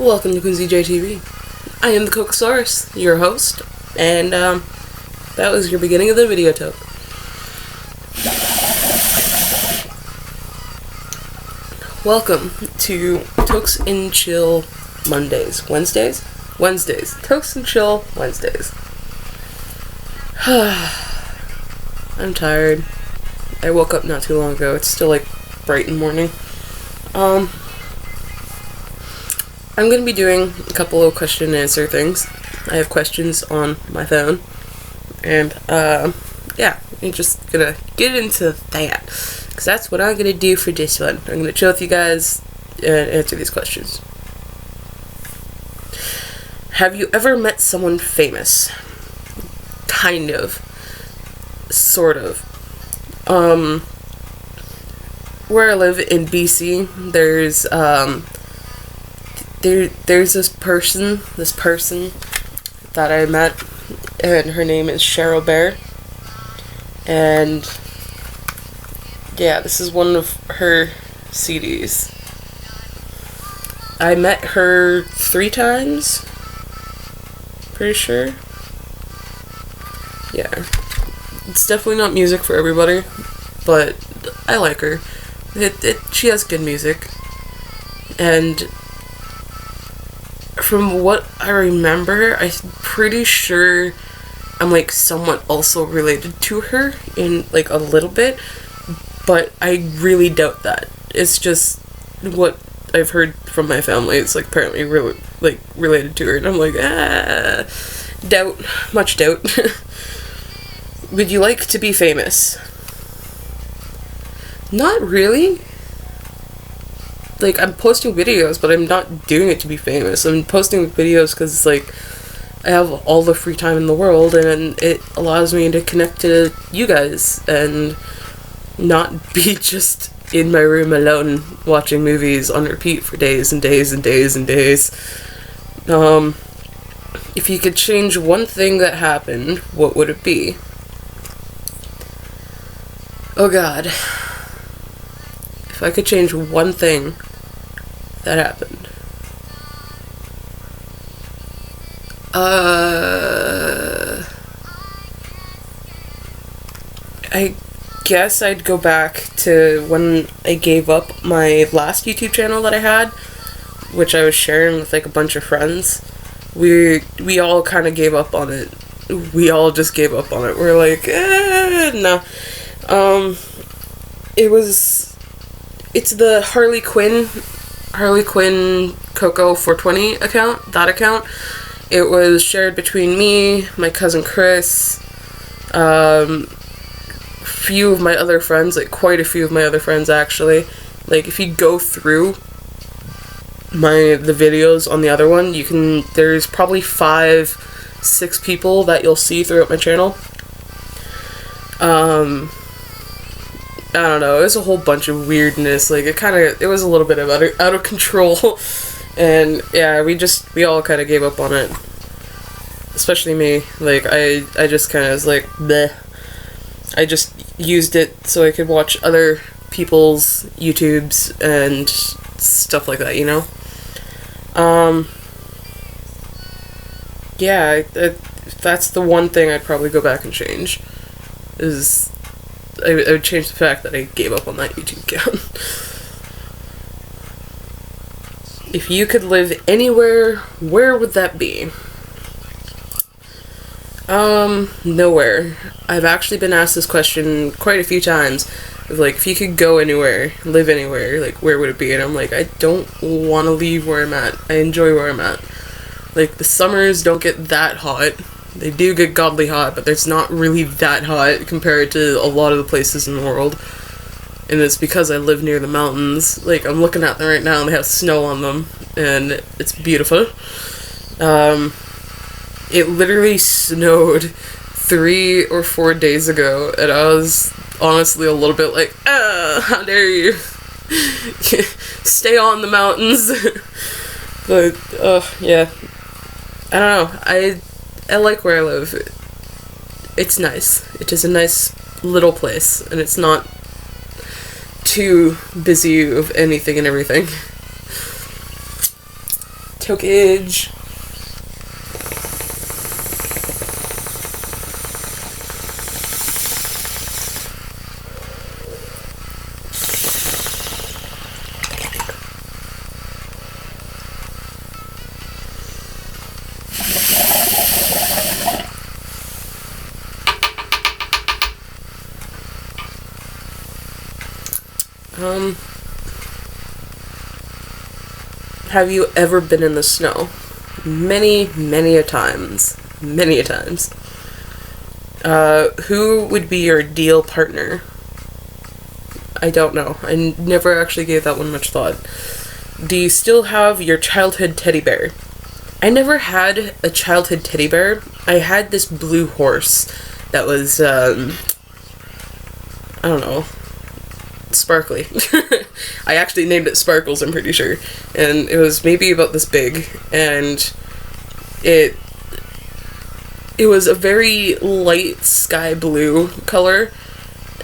Welcome to Quincy JTV. I am the Cocosaurus, your host, and that was your beginning of the video toke. Welcome to Tokes and Chill Mondays. Wednesdays? Wednesdays. Tokes and Chill Wednesdays. I'm tired. I woke up not too long ago. It's still like bright in the morning. I'm going to be doing a couple of question and answer things. I have questions on my phone. And, yeah, I'm just going to get into that. Because that's what I'm going to do for this one. I'm going to chill with you guys and answer these questions. Have you ever met someone famous? Kind of. Sort of. Where I live in BC, there's this person that I met, and her name is Cheryl Bear, and yeah, this is one of her CDs. I met her 3 times, pretty sure. Yeah, it's definitely not music for everybody, but I like her. She has good music, and from what I remember, I'm pretty sure I'm like somewhat also related to her in like a little bit, but I really doubt that. It's just what I've heard from my family. It's like apparently really like related to her, and I'm like, doubt, much doubt. Would you like to be famous? Not really. Like, I'm posting videos, but I'm not doing it to be famous. I'm posting videos because, like, I have all the free time in the world, and it allows me to connect to you guys and not be just in my room alone watching movies on repeat for days and days and days and days. If you could change one thing that happened, what would it be? Oh God. If I could change one thing that happened. I guess I'd go back to when I gave up my last YouTube channel that I had, which I was sharing with like a bunch of friends. We all kind of gave up on it. We all just gave up on it. We're like, no. It's the Harley Quinn Coco 420 account, that account. It was shared between me, my cousin Chris, few of my other friends, like quite a few of my other friends actually. Like if you go through the videos on the other one, there's probably 5-6 people that you'll see throughout my channel. I don't know, it was a whole bunch of weirdness, like it was a little bit of out of control, and yeah, we all kind of gave up on it, especially me. Like, I just kind of was like, bleh. I just used it so I could watch other people's YouTubes and stuff like that, you know? Yeah, that's the one thing I'd probably go back and change, is I would change the fact that I gave up on that YouTube account. If you could live anywhere, where would that be? Nowhere. I've actually been asked this question quite a few times. Like, if you could go anywhere, live anywhere, like, where would it be? And I'm like, I don't want to leave where I'm at. I enjoy where I'm at. Like, the summers don't get that hot. They do get godly hot, but it's not really that hot compared to a lot of the places in the world. And it's because I live near the mountains. Like, I'm looking at them right now and they have snow on them, and it's beautiful. It literally snowed 3 or 4 days ago, and I was honestly a little bit like, how dare you stay on the mountains. But, yeah. I don't know, I like where I live. It's nice. It is a nice little place, and it's not too busy of anything and everything. tokage. Have you ever been in the snow? Many, many a times. Many a times. Who would be your ideal partner? I don't know. I never actually gave that one much thought. Do you still have your childhood teddy bear? I never had a childhood teddy bear. I had this blue horse that was, I don't know, sparkly. I actually named it Sparkles, I'm pretty sure. And it was maybe about this big, and it was a very light sky blue color,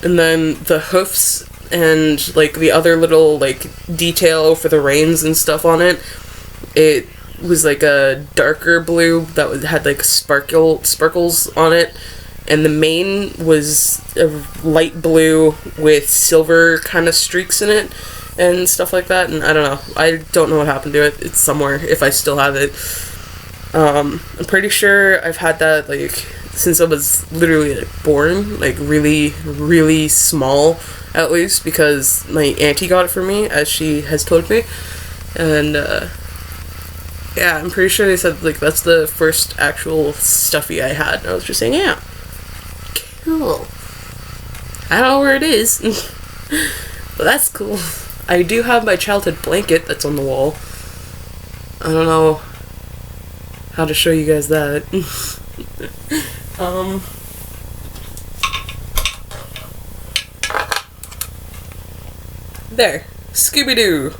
and then the hoofs and like the other little like detail for the reins and stuff on it, it was like a darker blue that had like sparkles on it, and the mane was a light blue with silver kind of streaks in it and stuff like that. And I don't know, I don't know what happened to it. It's somewhere, if I still have it. I'm pretty sure I've had that like since I was literally like born, like really, really small at least, because my auntie got it for me, as she has told me. And yeah, I'm pretty sure they said like that's the first actual stuffy I had, and I was just saying, yeah, cool. I don't know where it is, but that's cool. I do have my childhood blanket that's on the wall. I don't know how to show you guys that. There, Scooby-Doo.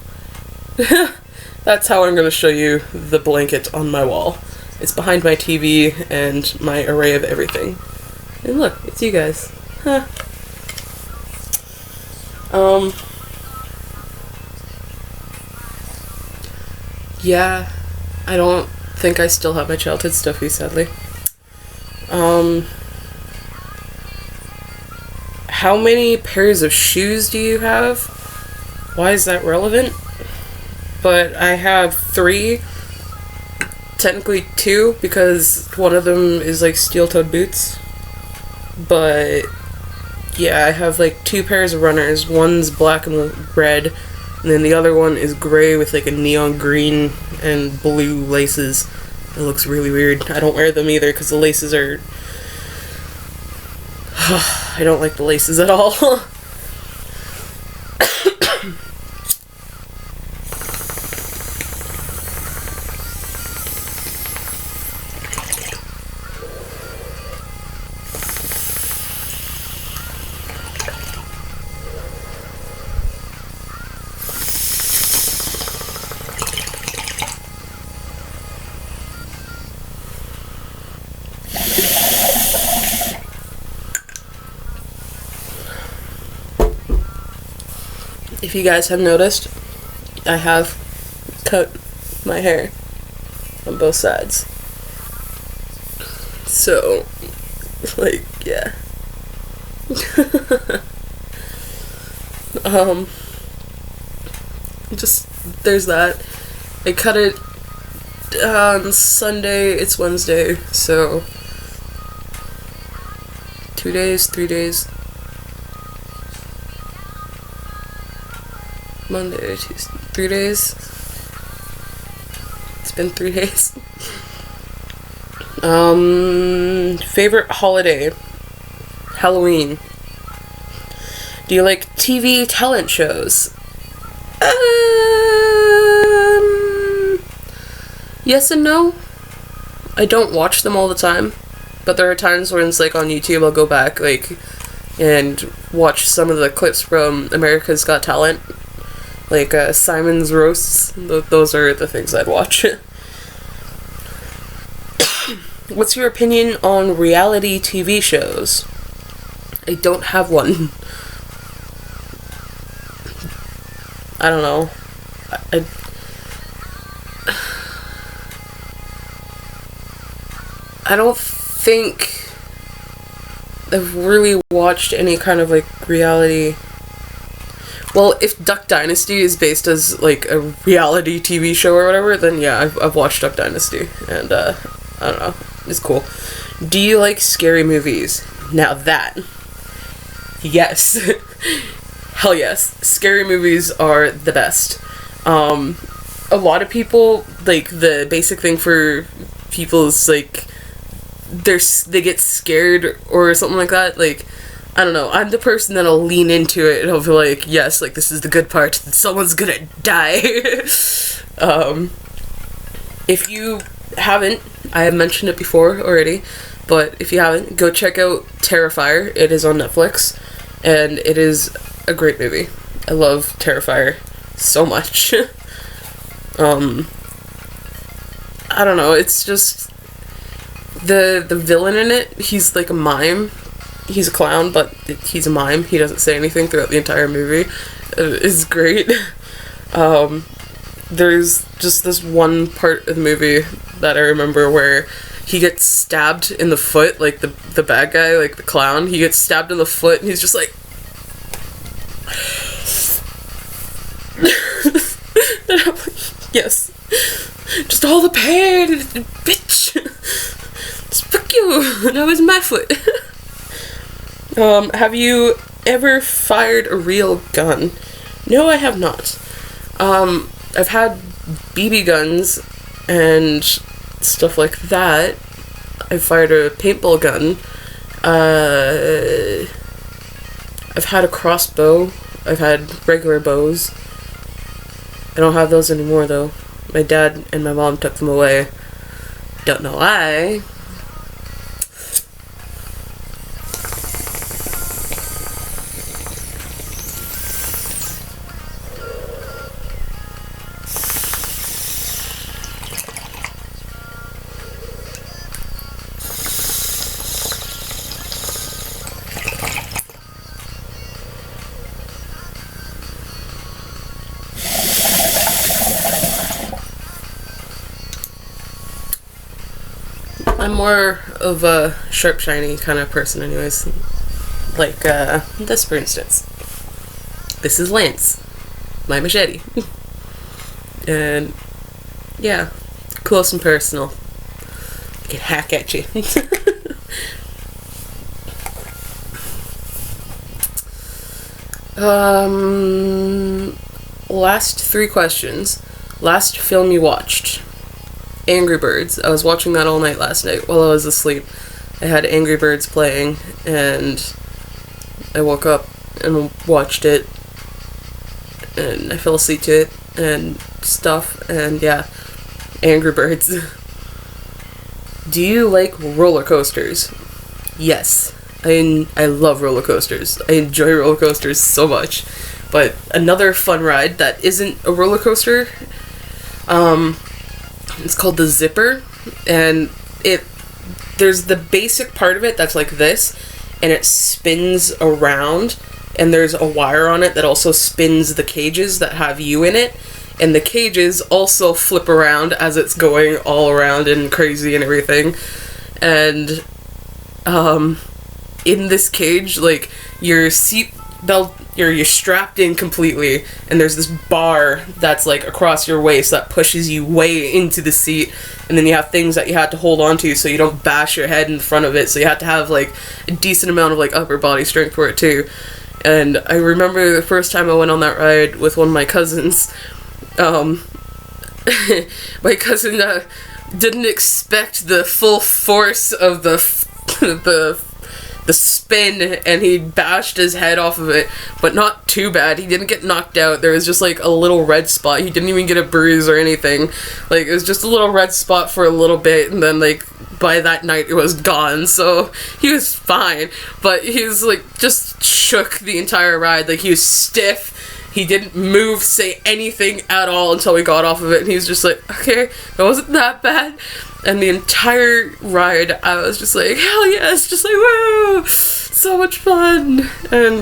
That's how I'm going to show you the blanket on my wall. It's behind my TV and my array of everything. And look, it's you guys. Huh. Yeah, I don't think I still have my childhood stuffy, sadly. How many pairs of shoes do you have? Why is that relevant? But I have 3. Technically 2, because one of them is like steel-toed boots. But yeah, I have like 2 pairs of runners. One's black and red, and then the other one is gray with like a neon green and blue laces. It looks really weird. I don't wear them either because the laces are... I don't like the laces at all. If you guys have noticed, I have cut my hair on both sides. So, like, yeah. Just, there's that. I cut it on Sunday, it's Wednesday, so 2 days, 3 days. Monday, Tuesday, 3 days. It's been 3 days. Favorite holiday? Halloween. Do you like TV talent shows? Yes and no. I don't watch them all the time, but there are times when it's like on YouTube, I'll go back like and watch some of the clips from America's Got Talent. Like Simon's roasts, those are the things I'd watch. What's your opinion on reality TV shows? I don't have one. I don't know. I don't think I've really watched any kind of like reality. Well, if Duck Dynasty is based as like a reality TV show or whatever, then yeah, I've watched Duck Dynasty, and I don't know, it's cool. Do you like scary movies? Now that, yes, hell yes, scary movies are the best. A lot of people, like, the basic thing for people is like they get scared or something like that, like, I don't know, I'm the person that'll lean into it and I'll be like, yes, like, this is the good part, someone's gonna die. If you haven't, I have mentioned it before already, but if you haven't, go check out Terrifier. It is on Netflix, and it is a great movie. I love Terrifier so much. I don't know, it's just the villain in it, he's like a mime. He's a clown, but he's a mime. He doesn't say anything throughout the entire movie. It's great. There's just this one part of the movie that I remember where he gets stabbed in the foot, like the bad guy, like the clown. He gets stabbed in the foot, and he's just like... And I'm like, yes. Just all the pain, bitch. Just fuck you. That was my foot. Have you ever fired a real gun? No, I have not. I've had BB guns and stuff like that. I've fired a paintball gun. I've had a crossbow. I've had regular bows. I don't have those anymore, though. My dad and my mom took them away. Don't know why. I'm more of a sharp, shiny kind of person anyways. Like, this for instance. This is Lance. My machete. And, yeah. Close and personal. I can hack at you. Last 3 questions. Last film you watched. Angry Birds. I was watching that all night last night while I was asleep. I had Angry Birds playing, and I woke up and watched it, and I fell asleep to it, and stuff, and yeah. Angry Birds. Do you like roller coasters? Yes. I love roller coasters. I enjoy roller coasters so much. But another fun ride that isn't a roller coaster, it's called the Zipper, and there's the basic part of it that's like this, and it spins around, and there's a wire on it that also spins the cages that have you in it, and the cages also flip around as it's going all around and crazy and everything. And in this cage, like, your seat belt, you're strapped in completely, and there's this bar that's like across your waist that pushes you way into the seat, and then you have things that you have to hold on to so you don't bash your head in front of it, so you have to have like a decent amount of like upper body strength for it too. And I remember the first time I went on that ride with one of my cousins, my cousin didn't expect the full force of the spin, and he bashed his head off of it, but not too bad. He didn't get knocked out. There was just like a little red spot. He didn't even get a bruise or anything. Like, it was just a little red spot for a little bit, and then like by that night it was gone, so he was fine. But he was like just shook the entire ride. Like, he was stiff. He didn't move, say anything at all until we got off of it, and he was just like, okay, that wasn't that bad. And the entire ride, I was just like, hell yes, just like, woo, so much fun. And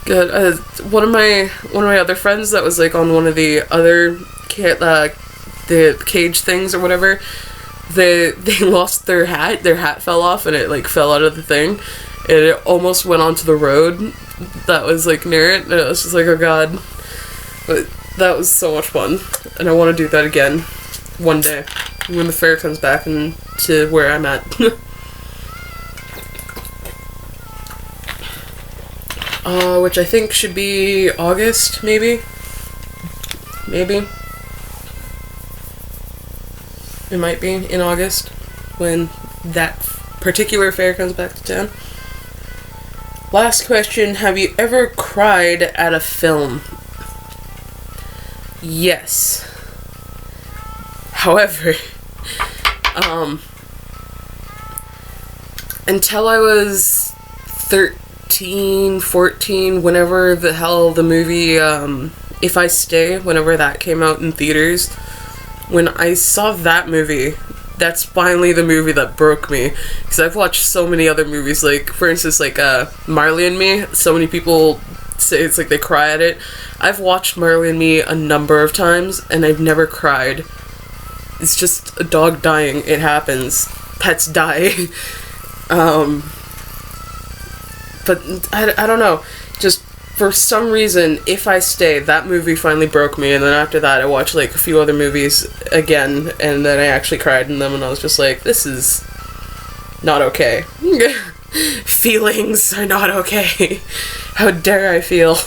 good. One of my other friends that was like on one of the other the cage things or whatever, they lost their hat. Their hat fell off and it like fell out of the thing, and it almost went onto the road that was like near it. And I was just like, oh god. But that was so much fun, and I want to do that again one day when the fair comes back and to where I'm at. Which I think should be August, maybe. Maybe. It might be in August when that particular fair comes back to town. Last question, have you ever cried at a film? Yes. However, until I was 13, 14, whenever the hell the movie, If I Stay, whenever that came out in theaters, when I saw that movie, that's finally the movie that broke me. Because I've watched so many other movies, like, for instance, like, Marley and Me. So many people say it's like they cry at it. I've watched Marley and Me a number of times, and I've never cried. It's just a dog dying. It happens. Pets die. But I don't know. Just for some reason, If I Stay, that movie finally broke me, and then after that I watched like a few other movies again, and then I actually cried in them, and I was just like, this is not okay. Feelings are not okay. How dare I feel?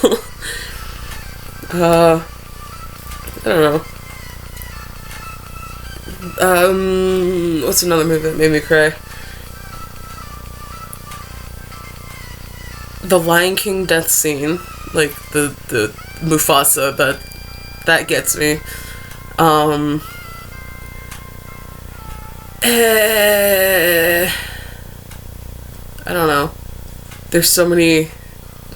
I don't know. What's another movie that made me cry? The Lion King death scene, like the Mufasa, that gets me. I don't know. There's so many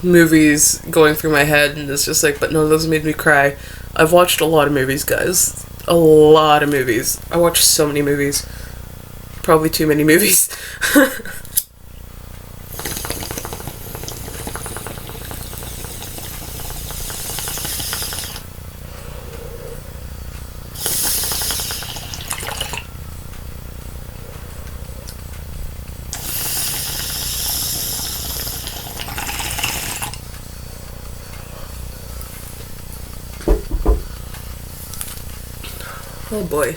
movies going through my head, and it's just like, but none of those made me cry. I've watched a lot of movies, guys. A lot of movies. I watched so many movies. Probably too many movies. Oh boy.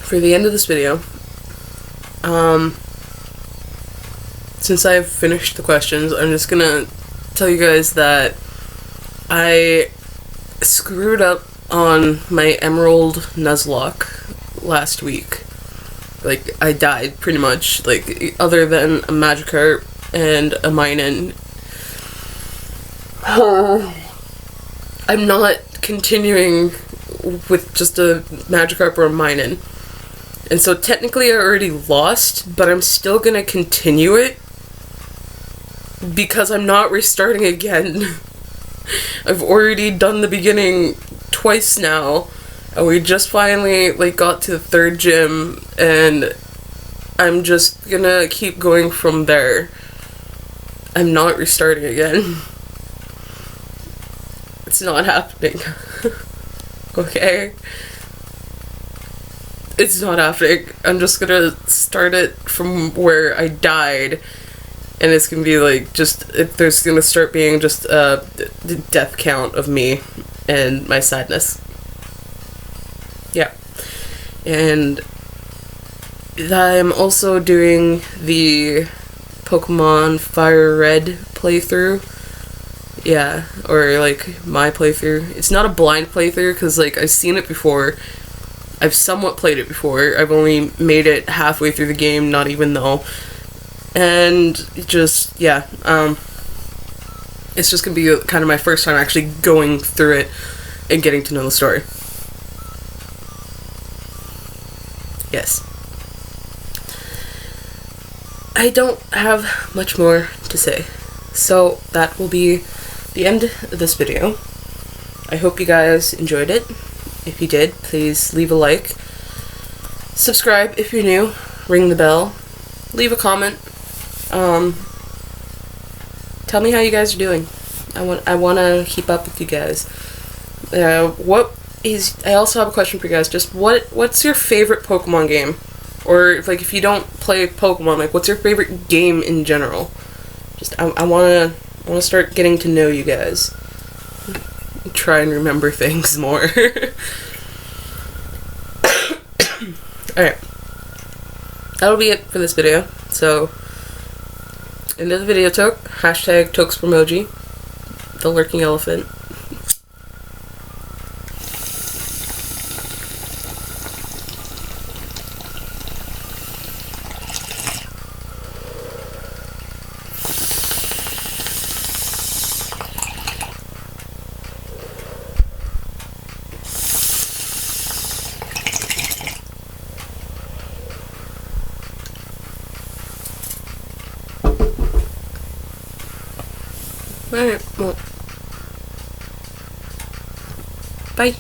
For the end of this video, since I've finished the questions, I'm just gonna tell you guys that I screwed up on my Emerald Nuzlocke last week. Like, I died, pretty much. Like, other than a Magikarp and a Minun. I'm not continuing with just a Magikarp or a Minun. And so technically I already lost, but I'm still gonna continue it because I'm not restarting again. I've already done the beginning twice now, and we just finally like got to the third gym, and I'm just gonna keep going from there. I'm not restarting again. It's not happening. Okay? It's not happening. I'm just gonna start it from where I died, and it's gonna be like there's gonna start being just a death count of me and my sadness. Yeah. And I'm also doing the Pokemon Fire Red playthrough. Yeah, or like my playthrough. It's not a blind playthrough because like I've seen it before. I've somewhat played it before. I've only made it halfway through the game, not even though. And just, yeah, it's just gonna be kind of my first time actually going through it and getting to know the story. Yes. I don't have much more to say. So that will be the end of this video. I hope you guys enjoyed it. If you did, please leave a like. Subscribe if you're new. Ring the bell. Leave a comment. tell me how you guys are doing. I want to keep up with you guys. I also have a question for you guys. Just what's your favorite Pokemon game? Or like if you don't play Pokemon, like what's your favorite game in general? Just I want to start getting to know you guys. Try and remember things more. Alright. That'll be it for this video. So, end of the video, Toke. Hashtag Tokespromoji. The lurking elephant. Alright, well. Bye.